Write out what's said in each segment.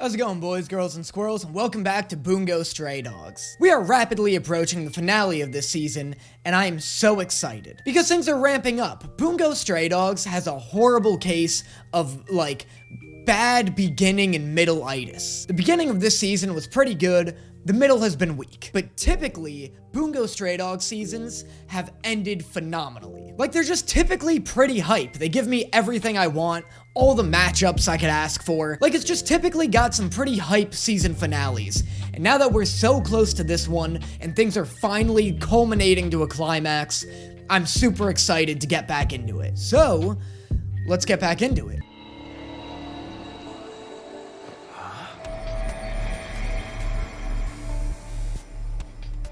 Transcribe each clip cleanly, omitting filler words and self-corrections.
How's it going, boys, girls, and squirrels, and welcome back to Bungo Stray Dogs. We are rapidly approaching the finale of this season, and I am so excited. Because things are ramping up. Bungo Stray Dogs has a horrible case of, bad beginning and middle-itis. The beginning of this season was pretty good, the middle has been weak. But typically, Bungo Stray Dogs seasons have ended phenomenally. They're just typically pretty hype. They give me everything I want, all the matchups I could ask for. It's just typically got some pretty hype season finales. And now that we're so close to this one, and things are finally culminating to a climax, I'm super excited to get back into it. So, let's get back into it.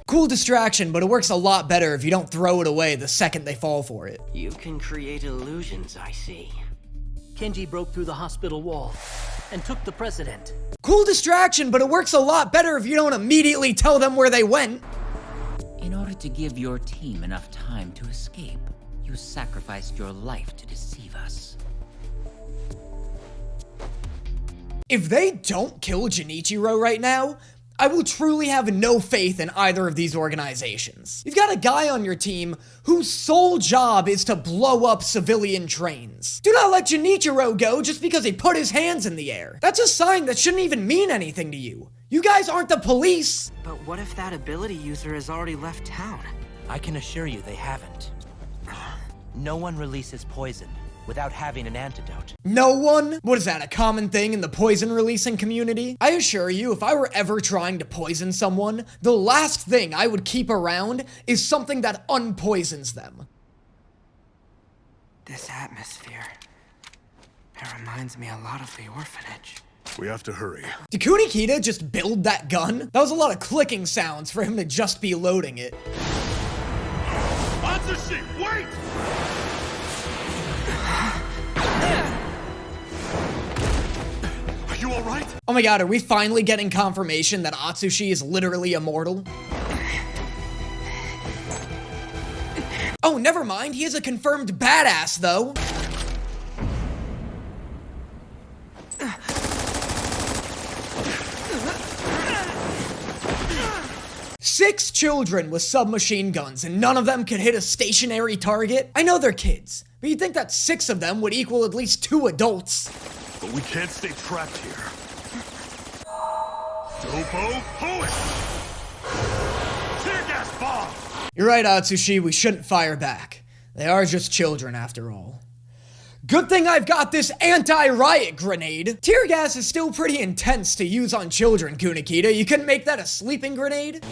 Cool distraction, but it works a lot better if you don't throw it away the second they fall for it. You can create illusions, I see. Kenji broke through the hospital wall and took the president. Cool distraction, but it works a lot better if you don't immediately tell them where they went. In order to give your team enough time to escape, you sacrificed your life to deceive us. If they don't kill Junichiro right now, I will truly have no faith in either of these organizations. You've got a guy on your team whose sole job is to blow up civilian trains. Do not let Junichiro go just because he put his hands in the air. That's a sign that shouldn't even mean anything to you. You guys aren't the police. But what if that ability user has already left town? I can assure you they haven't. No one releases poison without having an antidote. No one? What is that, a common thing in the poison releasing community? I assure you, if I were ever trying to poison someone, the last thing I would keep around is something that unpoisons them. This atmosphere, it reminds me a lot of the orphanage. We have to hurry. Did Kunikita just build that gun? That was a lot of clicking sounds for him to just be loading it. Atsushi, wait! Are you alright? Oh my god, are we finally getting confirmation that Atsushi is literally immortal? Oh, never mind, he is a confirmed badass, though. Six children with submachine guns, and none of them could hit a stationary target? I know they're kids, but you'd think that 6 of them would equal at least 2 adults. But we can't stay trapped here. Dopo, Poet! Tear gas bomb! You're right, Atsushi, we shouldn't fire back. They are just children, after all. Good thing I've got this anti-riot grenade. Tear gas is still pretty intense to use on children, Kunikita. You couldn't make that a sleeping grenade?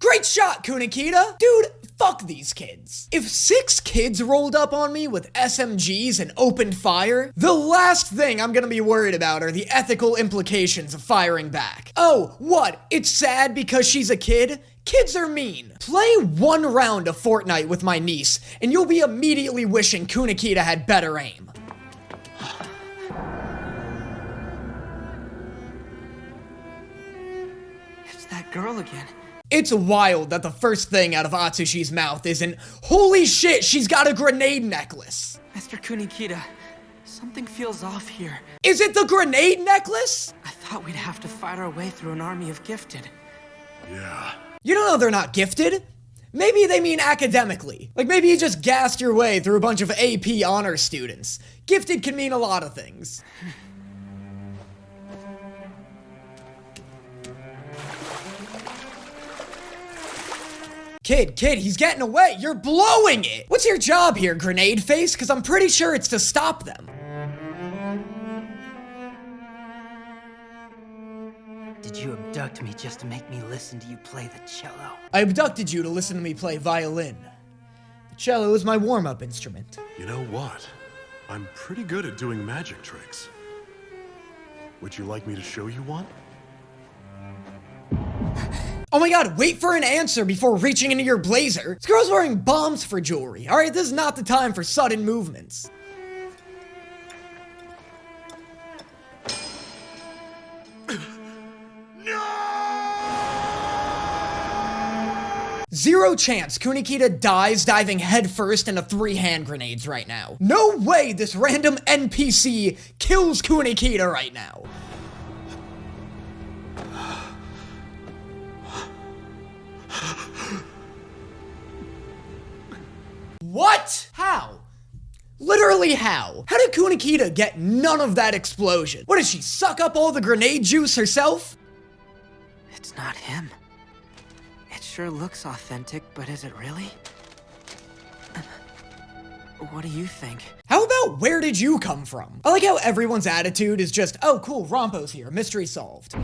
Great shot, Kunikita! Dude, fuck these kids. If 6 kids rolled up on me with SMGs and opened fire, the last thing I'm gonna be worried about are the ethical implications of firing back. Oh, what? It's sad because she's a kid? Kids are mean. Play 1 round of Fortnite with my niece, and you'll be immediately wishing Kunikita had better aim. It's that girl again. It's wild that the first thing out of Atsushi's mouth isn't, holy shit, she's got a grenade necklace. Mr. Kunikita, something feels off here. Is it the grenade necklace? I thought we'd have to fight our way through an army of gifted. Yeah. You don't know they're not gifted? Maybe they mean academically. Maybe you just gassed your way through a bunch of AP honor students. Gifted can mean a lot of things. Kid, he's getting away. You're blowing it. What's your job here, grenade face? Because I'm pretty sure it's to stop them. Did you abduct me just to make me listen to you play the cello? I abducted you to listen to me play violin. The cello is my warm-up instrument. You know what? I'm pretty good at doing magic tricks. Would you like me to show you one? Oh my god, wait for an answer before reaching into your blazer. This girl's wearing bombs for jewelry. Alright, this is not the time for sudden movements. 0 chance Kunikita dies diving headfirst into 3 hand grenades right now. No way this random NPC kills Kunikita right now. What? How? Literally how? How did Kunikita get none of that explosion? What, did she suck up all the grenade juice herself? It's not him. It sure looks authentic, but is it really? What do you think? How about where did you come from? I like how everyone's attitude is just, oh cool, Rompo's here, mystery solved.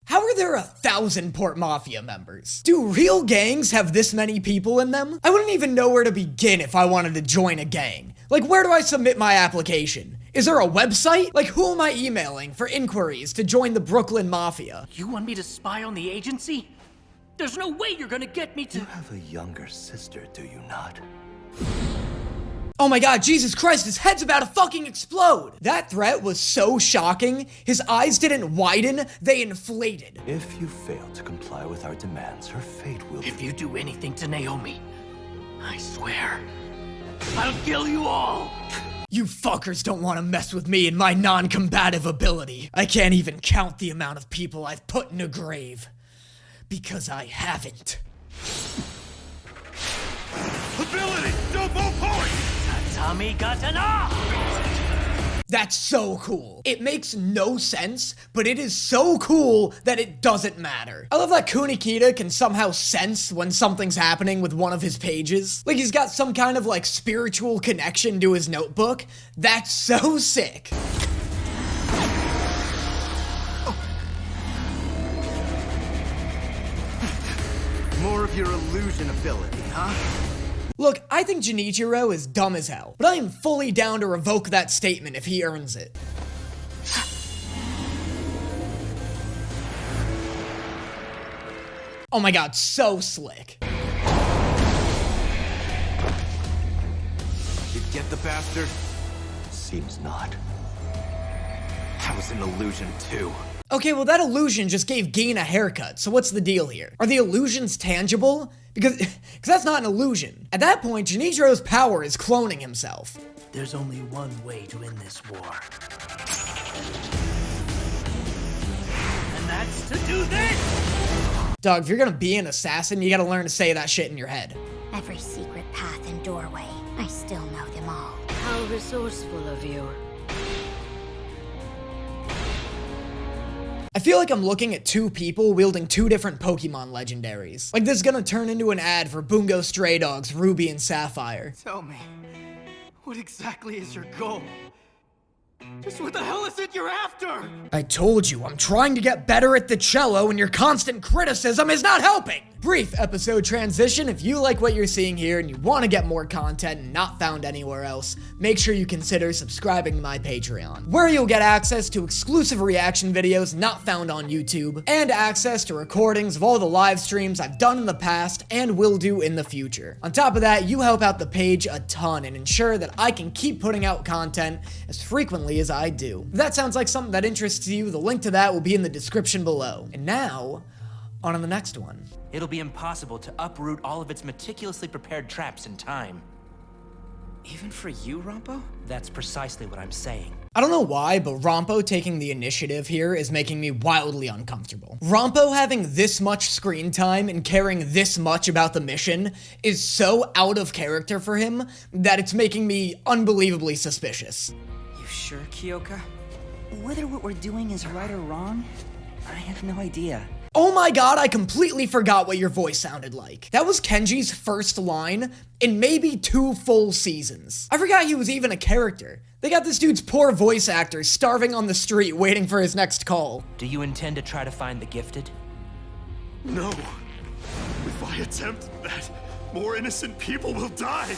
How are there 1,000 Port Mafia members? Do real gangs have this many people in them? I wouldn't even know where to begin if I wanted to join a gang. Like, where do I submit my application? Is there a website? Like, who am I emailing for inquiries to join the Brooklyn Mafia? You want me to spy on the agency? There's no way you're gonna get me to— You have a younger sister, do you not? Oh my god, Jesus Christ, his head's about to fucking explode! That threat was so shocking, his eyes didn't widen, they inflated. If you fail to comply with our demands, her fate will be— If you do anything to Naomi, I swear, I'll kill you all! You fuckers don't want to mess with me and my non-combative ability. I can't even count the amount of people I've put in a grave. Because I haven't. Ability! Double point! Tatami Katana! That's so cool. It makes no sense, but it is so cool that it doesn't matter. I love that Kunikita can somehow sense when something's happening with one of his pages. Like he's got some kind of like spiritual connection to his notebook. That's so sick. More of your illusion ability, huh? Look, I think Junichiro is dumb as hell, but I am fully down to revoke that statement if he earns it. Oh my god, so slick. You get the bastard? Seems not. That was an illusion too. Okay, well that illusion just gave Geen a haircut, so what's the deal here? Are the illusions tangible? Because that's not an illusion. At that point, Junichiro's power is cloning himself. There's only one way to win this war. And that's to do this! Dog, if you're gonna be an assassin, you gotta learn to say that shit in your head. Every secret path and doorway, I still know them all. How resourceful of you. I feel like I'm looking at 2 people wielding 2 different Pokemon legendaries. Like this is gonna turn into an ad for Bungo Stray Dogs, Ruby and Sapphire. Tell me, what exactly is your goal? Just what the hell is it you're after? I told you, I'm trying to get better at the cello and your constant criticism is not helping! Brief episode transition. If you like what you're seeing here and you want to get more content not found anywhere else, make sure you consider subscribing to my Patreon, where you'll get access to exclusive reaction videos not found on YouTube, and access to recordings of all the live streams I've done in the past and will do in the future. On top of that, you help out the page a ton and ensure that I can keep putting out content as frequently as I do. If that sounds like something that interests you, the link to that will be in the description below. And now, on to the next one. It'll be impossible to uproot all of its meticulously prepared traps in time. Even for you, Rompo? That's precisely what I'm saying. I don't know why, but Rompo taking the initiative here is making me wildly uncomfortable. Rompo having this much screen time and caring this much about the mission is so out of character for him that it's making me unbelievably suspicious. You sure, Kyoka? Whether what we're doing is right or wrong, I have no idea. Oh my god, I completely forgot what your voice sounded like. That was Kenji's first line in maybe 2 full seasons. I forgot he was even a character. They got this dude's poor voice actor starving on the street waiting for his next call. Do you intend to try to find the gifted? No. If I attempt that, more innocent people will die.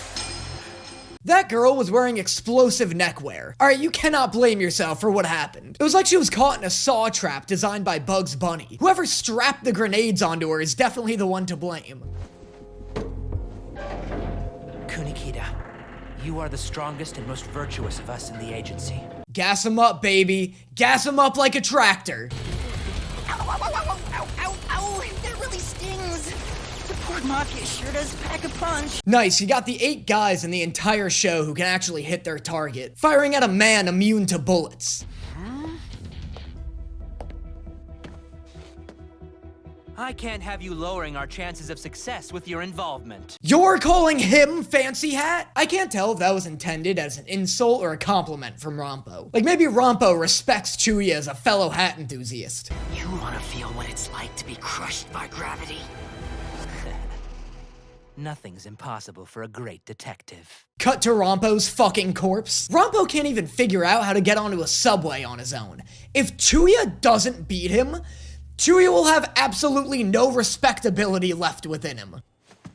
That girl was wearing explosive neckwear. Alright, you cannot blame yourself for what happened. It was like she was caught in a saw trap designed by Bugs Bunny. Whoever strapped the grenades onto her is definitely the one to blame. Kunikita, You are the strongest and most virtuous of us in the agency. Gas him up, baby. Gas him up like a tractor. Ow, that really stings. The poor Maki sure does pack a punch. Nice, you got the 8 guys in the entire show who can actually hit their target, firing at a man immune to bullets. I can't have you lowering our chances of success with your involvement. You're calling him Fancy Hat? I can't tell if that was intended as an insult or a compliment from Rampo. Like maybe Rampo respects Chuya as a fellow hat enthusiast. You want to feel what it's like to be crushed by gravity? Nothing's impossible for a great detective. Cut to Rampo's fucking corpse. Rampo can't even figure out how to get onto a subway on his own. If Chuya doesn't beat him, Chuya will have absolutely no respectability left within him.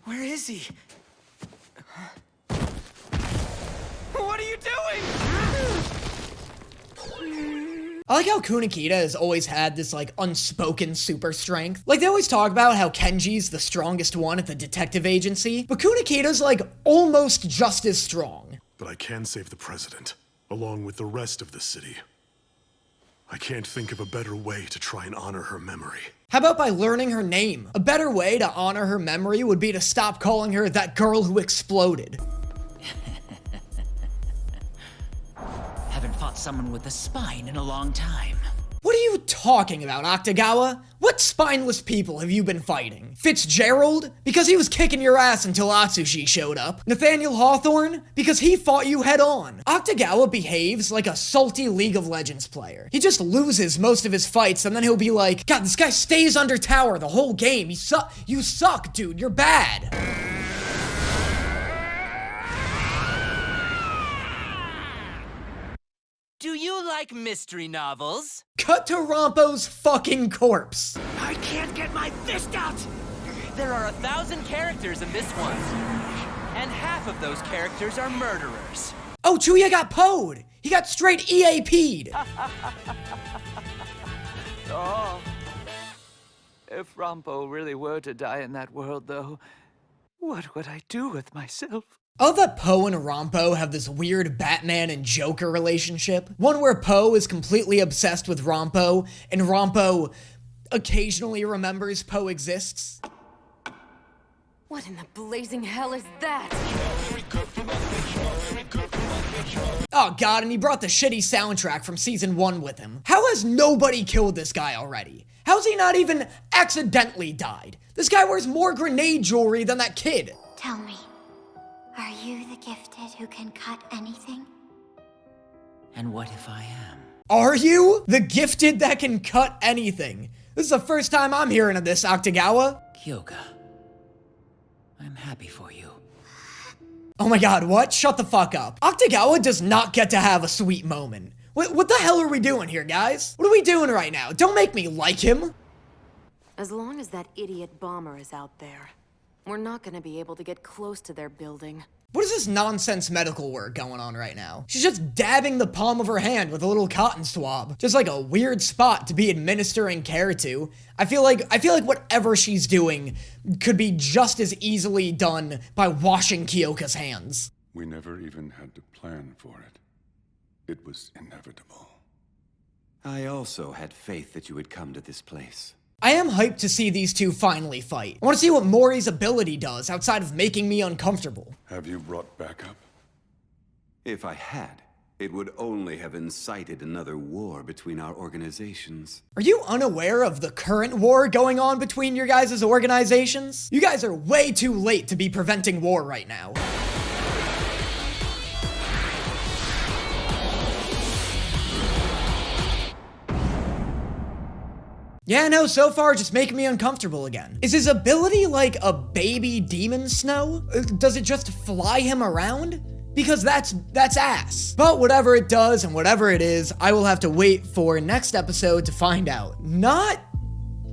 Where is he? What are you doing? I like how Kunikita has always had this, like, unspoken super strength. Like, they always talk about how Kenji's the strongest one at the detective agency, but Kunikita's, like, almost just as strong. But I can save the president, along with the rest of the city. I can't think of a better way to try and honor her memory. How about by learning her name? A better way to honor her memory would be to stop calling her that girl who exploded. Haven't fought someone with a spine in a long time. What are you talking about, Octagawa? What spineless people have you been fighting? Fitzgerald? Because he was kicking your ass until Atsushi showed up. Nathaniel Hawthorne? Because he fought you head on. Octagawa behaves like a salty League of Legends player. He just loses most of his fights and then he'll be like, God, this guy stays under tower the whole game. You suck, dude. You're bad. Do you like mystery novels? Cut to Rampo's fucking corpse. I can't get my fist out! There are 1,000 characters in this one. And half of those characters are murderers. Oh, Chuya got PO'd. He got straight EAP'd. Oh. If Rampo really were to die in that world, though, what would I do with myself? I love that Poe and Rampo have this weird Batman and Joker relationship. One where Poe is completely obsessed with Rampo, and Rampo occasionally remembers Poe exists. What in the blazing hell is that? Oh god, and he brought the shitty soundtrack from season 1 with him. How has nobody killed this guy already? How's he not even accidentally died? This guy wears more grenade jewelry than that kid. Tell me, are you the gifted who can cut anything? And what if I am? Are you the gifted that can cut anything? This is the first time I'm hearing of this, Octagawa. Kyoga, I'm happy for you. Oh my god, what? Shut the fuck up. Octagawa does not get to have a sweet moment. What the hell are we doing here, guys? What are we doing right now? Don't make me like him. As long as that idiot bomber is out there, we're not gonna be able to get close to their building. What is this nonsense medical work going on right now? She's just dabbing the palm of her hand with a little cotton swab. Just like a weird spot to be administering care to. I feel like whatever she's doing could be just as easily done by washing Kyoka's hands. We never even had to plan for it. It was inevitable. I also had faith that you would come to this place. I am hyped to see these two finally fight. I want to see what Mori's ability does outside of making me uncomfortable. Have you brought backup? If I had, it would only have incited another war between our organizations. Are you unaware of the current war going on between your guys' organizations? You guys are way too late to be preventing war right now. Yeah, no, so far just making me uncomfortable again. Is his ability like a baby demon snow? Does it just fly him around? Because that's ass. But whatever it does and whatever it is, I will have to wait for next episode to find out. Not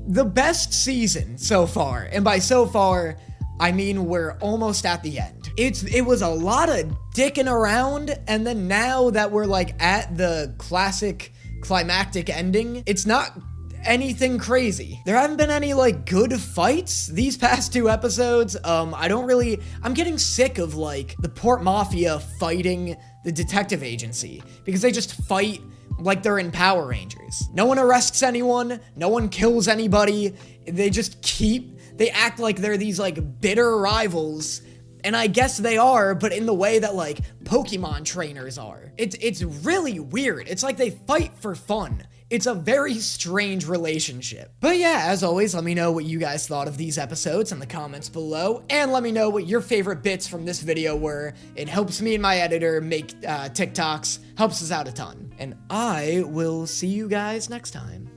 the best season so far. And by so far, I mean we're almost at the end. It was a lot of dicking around, and then now that we're like at the classic climactic ending, it's not anything crazy. There haven't been any, like, good fights these past 2 episodes. I'm getting sick of, like, the Port Mafia fighting the detective agency, because they just fight like they're in Power Rangers. No one arrests anyone, no one kills anybody, they act like they're these, like, bitter rivals, and I guess they are, but in the way that, like, Pokemon trainers are. It's really weird. It's like they fight for fun. It's a very strange relationship. But yeah, as always, let me know what you guys thought of these episodes in the comments below, and let me know what your favorite bits from this video were. It helps me and my editor make TikToks, helps us out a ton. And I will see you guys next time.